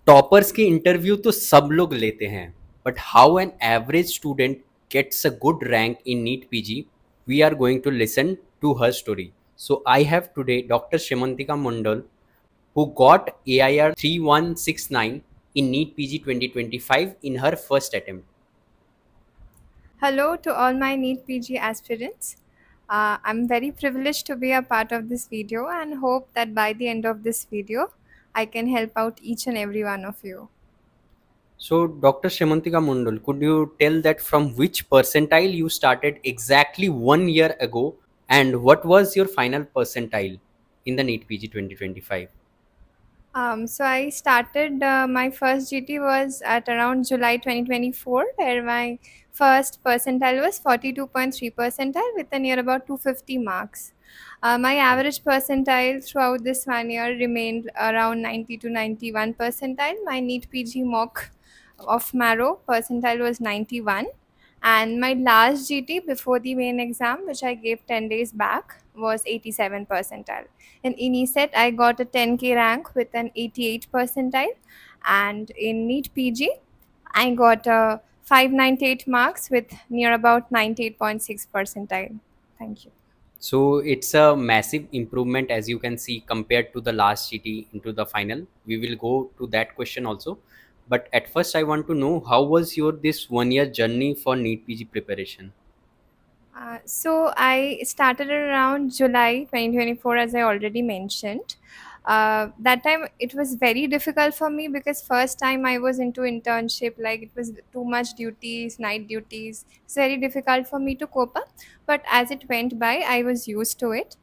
Toppers की interview तो सब लोग लेते हैं, but how an average student gets a good rank in NEET PG, we are going to listen to her story. So I have today Dr. Shemantika Mondal, who got AIR 3169 in NEET PG 2025 in her first attempt. Hello to all my NEET PG aspirants. I'm very privileged to be a part of this video and hope that by the end of this video, I can help out each and every one of you. So Dr. Shemantika Mondal, could you tell that from which percentile you started exactly 1 year ago, and what was your final percentile in the NEET PG 2025? So I started my first GT was at around July 2024, where my first percentile was 42.3 percentile with a near about 250 marks. My average percentile throughout this 1 year remained around 90 to 91 percentile. My NEET PG mock of Marrow percentile was 91, and my last GT before the main exam, which I gave 10 days back, was 87 percentile. In ESET, I got a 10K rank with an 88 percentile, and in NEET PG, I got a 598 marks with near about 98.6 percentile. Thank you. So it's a massive improvement, as you can see, compared to the last GT into the final. We will go to that question also. But at first, I want to know, how was your this 1 year journey for NEET PG preparation? So I started around July 2024, as I already mentioned. That time it was very difficult for me because first time I was into internship, like it was too much duties, night duties. It's very difficult for me to cope up. But as it went by, I was used to it.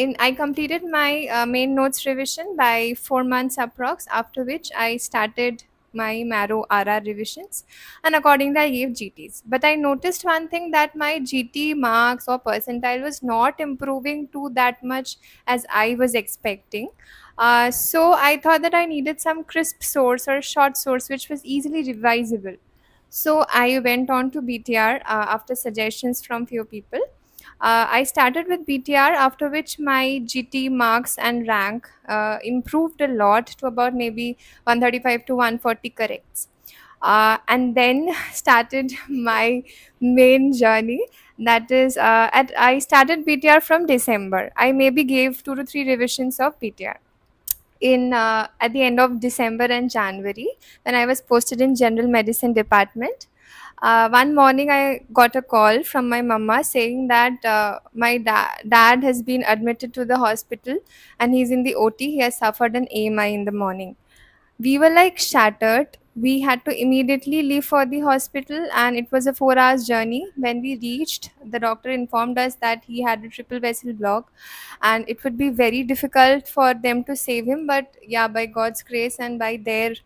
In I completed my main notes revision by 4 months approx. After which I started my Marrow RR revisions, and accordingly I gave GTs. But I noticed one thing, that my GT marks or percentile was not improving to that much as I was expecting. So I thought that I needed some crisp source or short source which was easily revisable. So I went on to BTR after suggestions from few people. I started with BTR, after which my GT marks and rank improved a lot to about maybe 135 to 140 corrects. And then started my main journey. That is, I started BTR from December. I maybe gave 2 to 3 revisions of BTR in at the end of December and January, when I was posted in general medicine department. One morning I got a call from my mama saying that my dad has been admitted to the hospital and he's in the OT. He has suffered an AMI in the morning. We were like shattered. We had to immediately leave for the hospital, and it was a 4 hours journey. When we reached, the doctor informed us that he had a triple vessel block and it would be very difficult for them to save him. But yeah, by God's grace and by their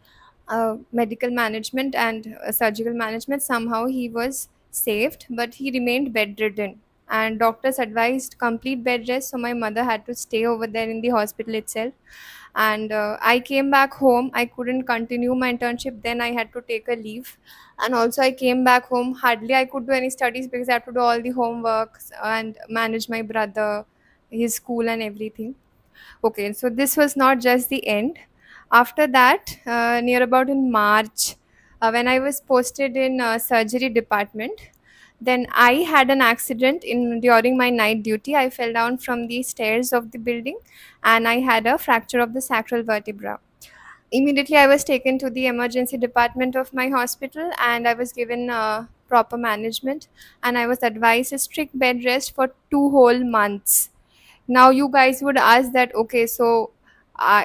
medical management and surgical management, somehow he was saved, but he remained bedridden. And doctors advised complete bed rest, so my mother had to stay over there in the hospital itself. And I came back home. I couldn't continue my internship. Then I had to take a leave, and also I came back home. Hardly I could do any studies because I had to do all the homeworks and manage my brother, his school, and everything. Okay, so this was not just the end. After that, near about in March, when I was posted in surgery department, then I had an accident in during my night duty. I fell down from the stairs of the building, and I had a fracture of the sacral vertebra. Immediately, I was taken to the emergency department of my hospital, and I was given proper management, and I was advised a strict bed rest for 2 whole months. Now you guys would ask that, okay, so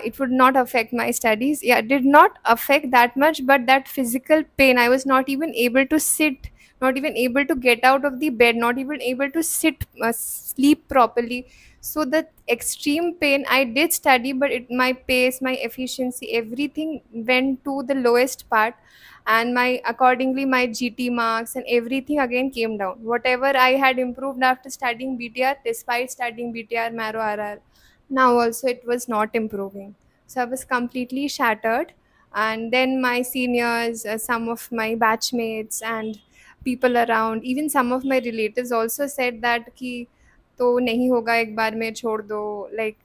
it would not affect my studies. Yeah, it did not affect that much, but that physical pain, I was not even able to sit, not even able to get out of the bed, not even able to sit, sleep properly. So the extreme pain, I did study, but my pace, my efficiency, everything went to the lowest part. And my accordingly my GT marks and everything again came down. Whatever I had improved after studying BTR, despite studying BTR, Marrow RR, now also it was not improving. So I was completely shattered. And then my seniors, some of my batchmates and people around, even some of my relatives also said that कि तो नहीं होगा, एक बार में छोड़ दो, like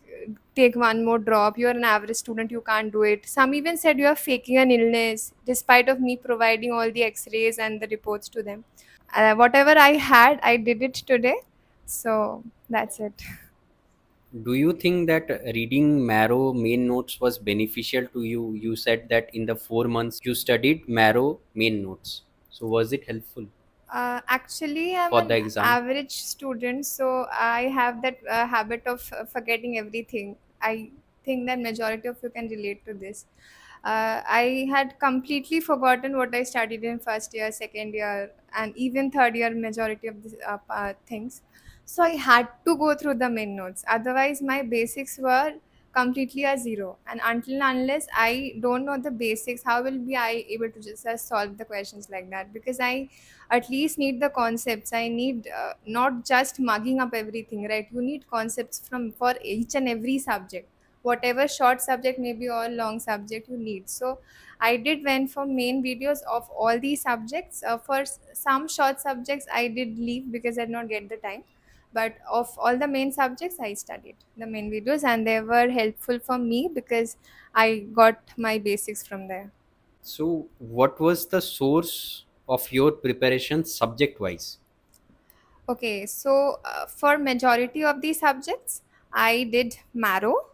take one more drop, you're an average student, you can't do it. Some even said you are faking an illness, despite of me providing all the x-rays and the reports to them. Whatever I had, I did it today. So that's it. Do you think that reading Marrow main notes was beneficial to you? You said that in the 4 months you studied Marrow main notes. So was it helpful Actually, I'm for the an exam? average student, so I have that habit of forgetting everything. I think that majority of you can relate to this. I had completely forgotten what I studied in first year, second year, and even third year. Majority of the things, so I had to go through the main notes. Otherwise, my basics were completely a zero. And until and unless I don't know the basics, how will be I able to just solve the questions like that? Because I at least need the concepts. I need not just mugging up everything, right? You need concepts from for each and every subject, whatever short subject maybe or long subject you need. So I did went for main videos of all these subjects. For some short subjects I did leave because I did not get the time, but of all the main subjects I studied the main videos, and they were helpful for me because I got my basics from there. So what was the source of your preparation subject wise? Okay, so for majority of these subjects, I did Marrow,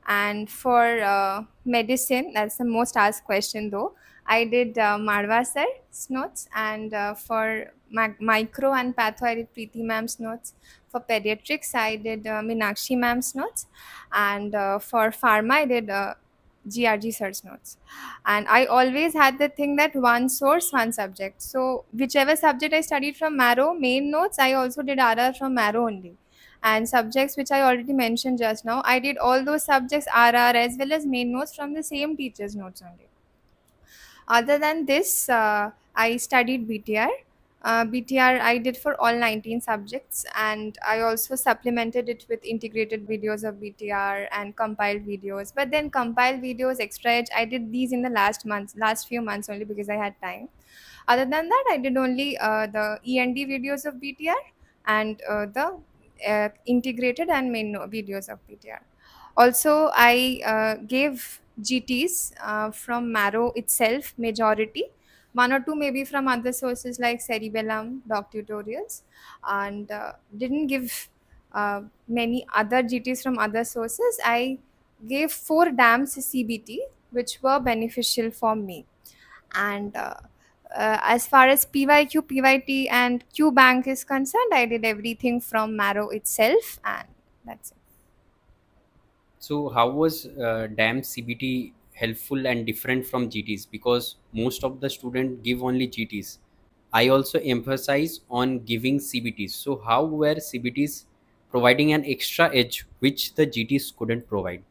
and for medicine, that's the most asked question though. I did Marwa sir's notes, and for micro and patho, I did Preeti ma'am's notes. For pediatrics, I did Minakshi ma'am's notes, and for pharma, I did GRG sir's notes. And I always had the thing that one source, one subject. So whichever subject I studied from Marrow main notes, I also did RR from Marrow only. And subjects which I already mentioned just now, I did all those subjects RR as well as main notes from the same teacher's notes only. Other than this, I studied BTR. BTR I did for all 19 subjects, and I also supplemented it with integrated videos of BTR and compiled videos. But then compiled videos, extra edge, I did these in the last few months only because I had time. Other than that, I did only the END videos of BTR and the integrated and main videos of BTR. Also, I gave GTs from Marrow itself, majority. One or two maybe from other sources like Cerebellum, doc tutorials, and didn't give many other GTs from other sources. I gave 4 DAMs CBT, which were beneficial for me. And as far as PYQ, PYT, and Q Bank is concerned, I did everything from Marrow itself, and that's it. So how was DAM CBT helpful and different from GTs? Because most of the students give only GTs. I also emphasize on giving CBTs. So how were CBTs providing an extra edge which the GTs couldn't provide?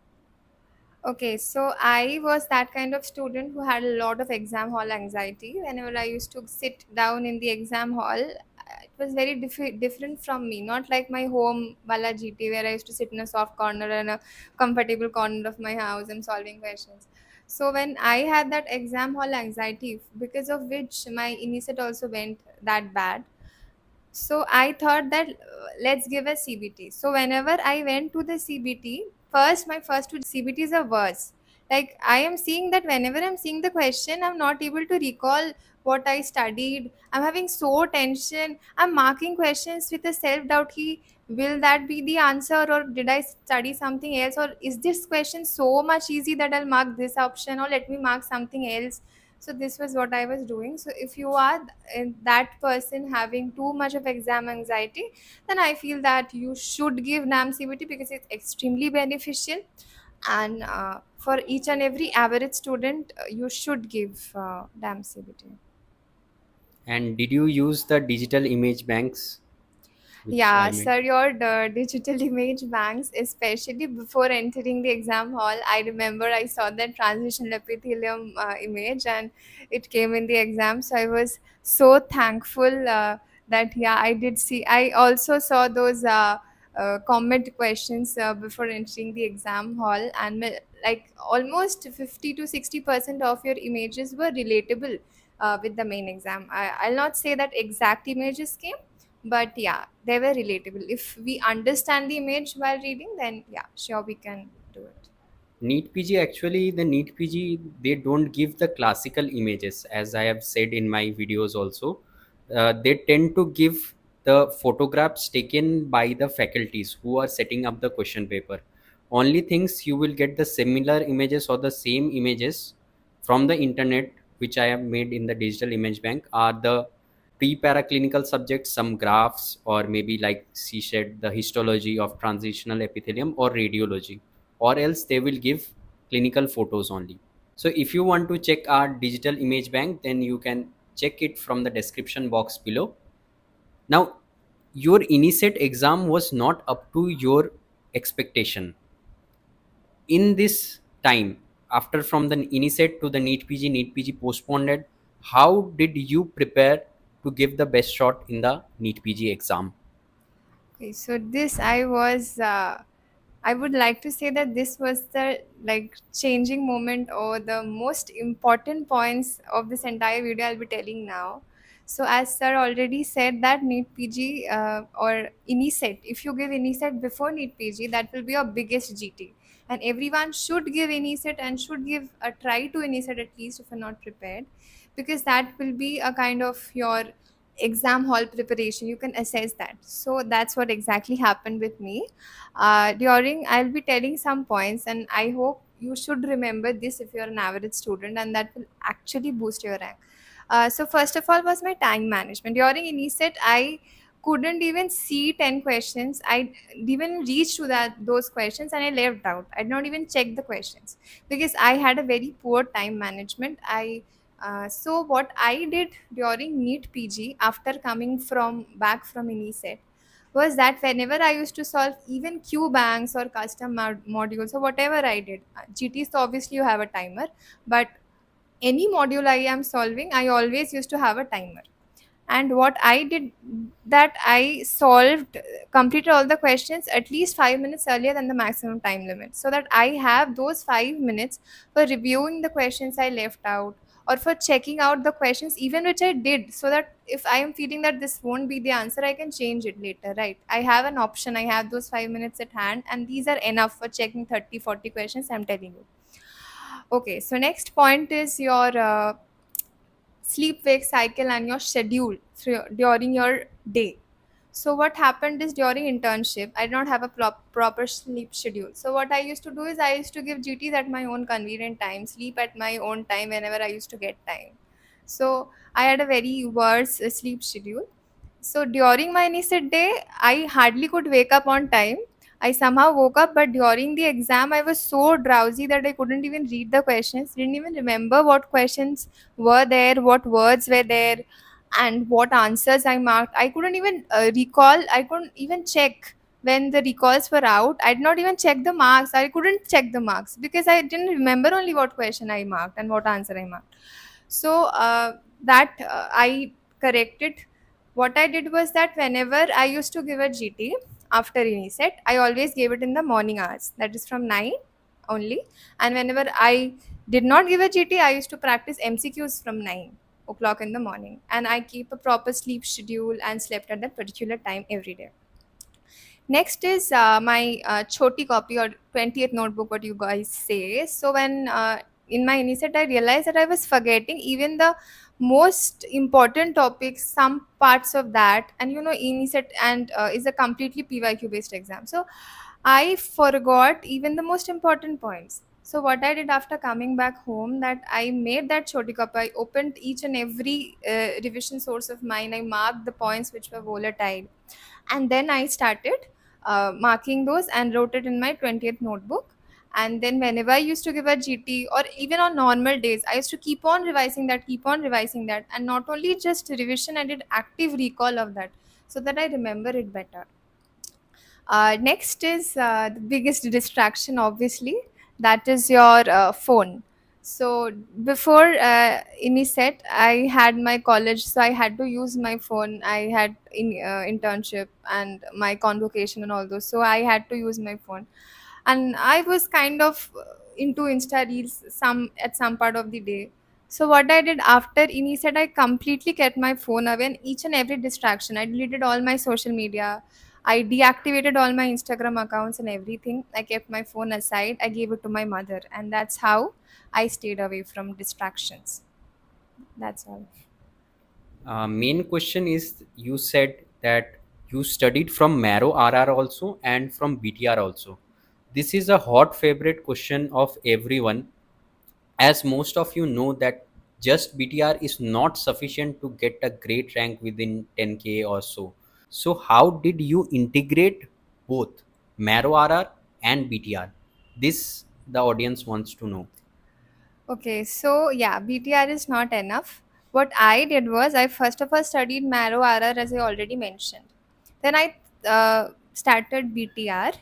Okay, so I was that kind of student who had a lot of exam hall anxiety. Whenever I used to sit down in the exam hall, it was very different from me. Not like my home Wala GT, where I used to sit in a soft corner and a comfortable corner of my house and solving questions. So when I had that exam hall anxiety, because of which my INICET also went that bad, so I thought that let's give a CBT. So whenever I went to the CBT, first my first two CBTs are worse. Like I am seeing that whenever I'm seeing the question, I'm not able to recall what I studied. I'm having so tension. I'm marking questions with a self doubt. Will that be the answer, or did I study something else, or is this question so much easy that I'll mark this option, or let me mark something else? So this was what I was doing. So if you are that person having too much of exam anxiety, then I feel that you should give NAM CBT because it's extremely beneficial. And for each and every average student, you should give NAM CBT. And did you use the digital image banks which I Yeah, made? sir, your digital image banks, especially before entering the exam hall, I remember I saw that transition epithelium image and it came in the exam. So I was so thankful that, yeah, I did see. I also saw those comment questions before entering the exam hall, and like almost 50 to 60% of your images were relatable with the main exam. I'll not say that exact images came, But yeah, they were relatable. If we understand the image while reading, then yeah, sure, we can do it. NEET PG, actually, the NEET PG, they don't give the classical images, as I have said in my videos also. They tend to give the photographs taken by the faculties who are setting up the question paper. Only things you will get the similar images or the same images from the internet, which I have made in the digital image bank, are the pre-paraclinical subjects, some graphs, or maybe like she said, the histology of transitional epithelium or radiology, or else they will give clinical photos only. So if you want to check our digital image bank, then you can check it from the description box below. Now, your INICET exam was not up to your expectation. In this time, after from the INICET to the NEET PG postponed, how did you prepare to give the best shot in the NEET PG exam? Okay, so this I was I would like to say that this was the like changing moment or the most important points of this entire video I'll be telling now. So as sir already said that NEET PG or INICET, if you give INICET before NEET PG, that will be your biggest GT. And everyone should give INICET and should give a try to INICET at least if you're not prepared, because that will be a kind of your exam hall preparation. You can assess that. So that's what exactly happened with me. During, I'll be telling some points, and I hope you should remember this if you're an average student, and that will actually boost your rank. So first of all was my time management. During INICET, I couldn't even see 10 questions. I didn't reach to that those questions, and I left out. I did not even check the questions because I had a very poor time management. So what I did during NEET PG after coming from back from INICET was that whenever I used to solve even Q banks or custom modules or whatever I did, GT, so obviously you have a timer, but any module I am solving, I always used to have a timer. And what I did, that I solved, completed all the questions at least 5 minutes earlier than the maximum time limit, so that I have those 5 minutes for reviewing the questions I left out, or for checking out the questions even which I did, so that if I am feeling that this won't be the answer, I can change it later, right? I have an option, I have those 5 minutes at hand, and these are enough for checking 30-40 questions, I'm telling you. Okay, so next point is your sleep wake cycle and your schedule during your day. So what happened is during internship, I did not have a proper sleep schedule. So what I used to do is I used to give GTs at my own convenient time, sleep at my own time whenever I used to get time. So I had a very worse sleep schedule. So during my NEET day, I hardly could wake up on time. I somehow woke up, but during the exam, I was so drowsy that I couldn't even read the questions, didn't even remember what questions were there, what words were there, and what answers I marked. I couldn't even recall, I couldn't even check when the recalls were out. I did not even check the marks. I couldn't check the marks because I didn't remember only what question I marked and what answer I marked. So that I corrected. What I did was that whenever I used to give a GT after INICET, I always gave it in the morning hours. That is from 9 only. And whenever I did not give a GT, I used to practice MCQs from 9 o'clock in the morning. And I keep a proper sleep schedule and slept at that particular time every day. Next is my choti copy or 20th notebook, what you guys say. So when in my INICET, I realized that I was forgetting even the most important topics, some parts of that. And you know, INICET and is a completely PYQ based exam. So I forgot even the most important points. So what I did after coming back home, that I made that choti copy. I opened each and every revision source of mine. I marked the points which were volatile, and then I started marking those and wrote it in my 20th notebook. And then whenever I used to give a GT or even on normal days, I used to keep on revising that, keep on revising that, and not only just revision, I did active recall of that so that I remember it better. Next is the biggest distraction, obviously, that is your phone. So before INICET, I had my college, so I had to use my phone. I had internship and my convocation and all those, so I had to use my phone. And I was kind of into Insta reels some at some part of the day. So what I did after INI said, I completely kept my phone away and each and every distraction. I deleted all my social media. I deactivated all my Instagram accounts and everything. I kept my phone aside. I gave it to my mother, and that's how I stayed away from distractions. That's all. Main question is, you said that you studied from Marrow RR also and from BTR also. This is a hot favorite question of everyone, as most of you know that just BTR is not sufficient to get a great rank within 10K or so. So how did you integrate both Marrow RR and BTR? This the audience wants to know. Okay, so yeah, BTR is not enough. What I did was I first of all studied Marrow RR as I already mentioned. Then I started BTR.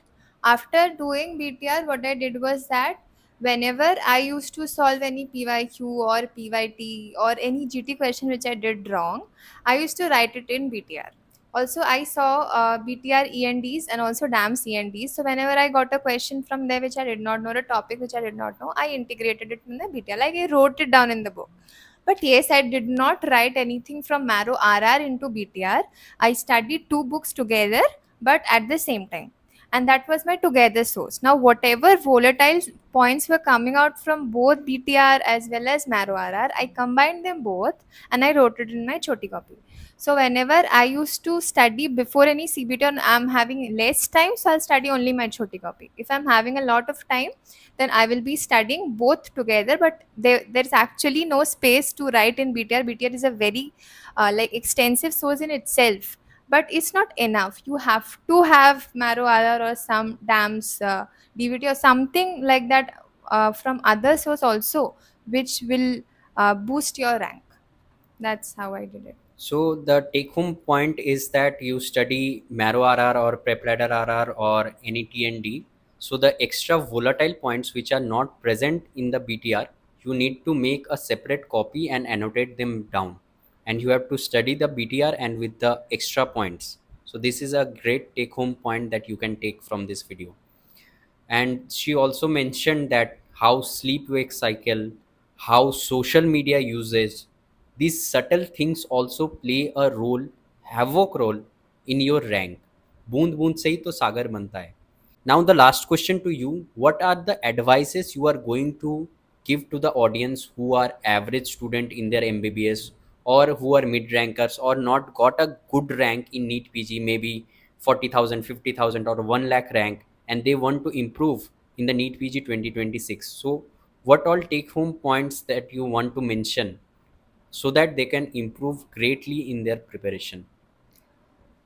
After doing BTR, what I did was that whenever I used to solve any PYQ or PYT or any GT question which I did wrong, I used to write it in BTR. Also, I saw BTR ENDs and also DAMS ENDs. So whenever I got a question from there which I did not know, a topic which I did not know, I integrated it in the BTR. Like I wrote it down in the book. But yes, I did not write anything from Marrow RR into BTR. I studied two books together, but at the same time. And that was my together source. Now, whatever volatile points were coming out from both BTR as well as Marrow RR, I combined them both and I wrote it in my choti copy. So whenever I used to study before any CBT and I'm having less time, so I'll study only my choti copy. If I'm having a lot of time, then I will be studying both together. But there's actually no space to write in BTR. BTR is a very like extensive source in itself, but it's not enough. You have to have Marrow RR or some DAMS DVT or something like that from other source also, which will boost your rank. That's how I did it. So the take home point is that you study Marrow RR or Prep Ladder RR or any TND. So the extra volatile points which are not present in the BTR, you need to make a separate copy and annotate them down. And you have to study the BTR and with the extra points. So this is a great take home point that you can take from this video. And she also mentioned that how sleep wake cycle, how social media usage, these subtle things also play a role, havoc role in your rank. बूंद बूंद से ही तो सागर बनता है. Now the last question to you: what are the advices you are going to give to the audience who are average student in their MBBS, or who are mid rankers or not got a good rank in NEET PG, maybe 40,000, 50,000, or 1 lakh rank, and they want to improve in the NEET PG 2026? So what all take home points that you want to mention so that they can improve greatly in their preparation?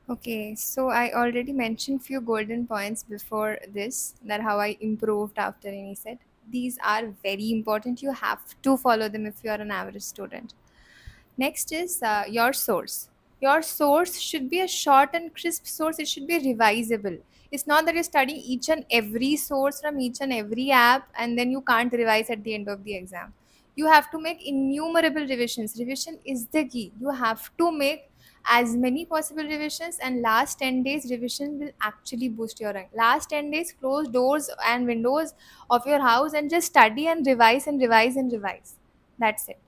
Okay, so I already mentioned few golden points before this, that how I improved after any set. These are very important. You have to follow them if you are an average student. Next is your source. Your source should be a short and crisp source. It should be revisable. It's not that you're studying each and every source from each and every app and then you can't revise at the end of the exam. You have to make innumerable revisions. Revision is the key. You have to make as many possible revisions, and last 10 days revision will actually boost your rank. Last 10 days close doors and windows of your house and just study and revise and revise and revise. That's it.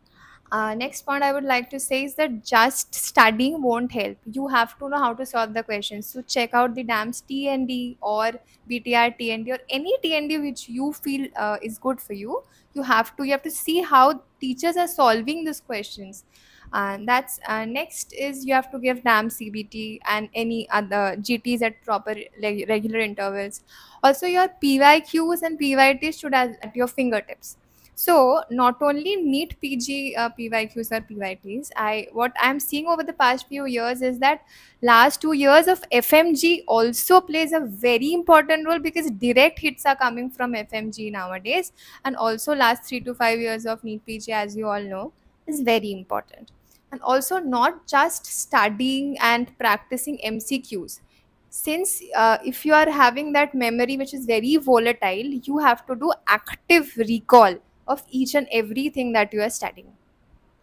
Next point I would like to say is that just studying won't help. You have to know how to solve the questions. So check out the DAMS TND or BTR TND or any TND which you feel is good for you. You have to see how teachers are solving these questions. And that's next is you have to give DAMS CBT and any other GTs at proper regular intervals. Also, your PYQs and PYTs should have at your fingertips. So not only NEET PG PYQs or PYTs, what I'm seeing over the past few years is that last 2 years of FMG also plays a very important role, because direct hits are coming from FMG nowadays, and also last 3 to 5 years of NEET PG, as you all know, is very important. And also not just studying and practicing MCQs. Since if you are having that memory which is very volatile, you have to do active recall of each and everything that you are studying.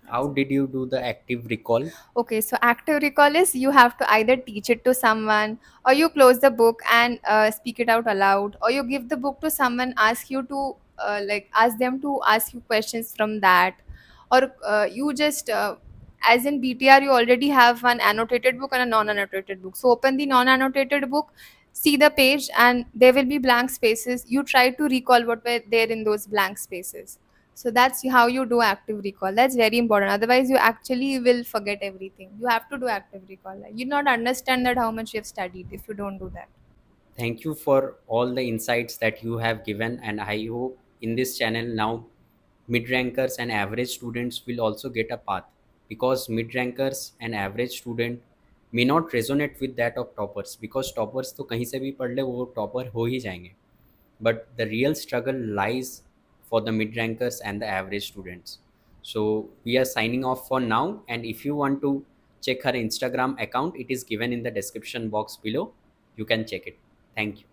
How did you do the active recall? Okay, so active recall is you have to either teach it to someone, or you close the book and speak it out aloud, or you give the book to someone, ask you to like ask them to ask you questions from that, or you just as in BTR, you already have one annotated book and a non-annotated book. So open the non-annotated book, see the page, and there will be blank spaces. You try to recall what were there in those blank spaces. So that's how you do active recall. That's very important. Otherwise, you actually will forget everything. You have to do active recall. You not understand that how much you have studied if you don't do that. Thank you for all the insights that you have given, and I hope in this channel now mid rankers and average students will also get a path, because mid rankers and average student may not resonate with that of toppers, because toppers तो कहीं से भी पढ़ ले वो topper हो ही जाएंगे, but the real struggle lies for the mid rankers and the average students. So we are signing off for now, and if you want to check her Instagram account, it is given in the description box below. You can check it. Thank you.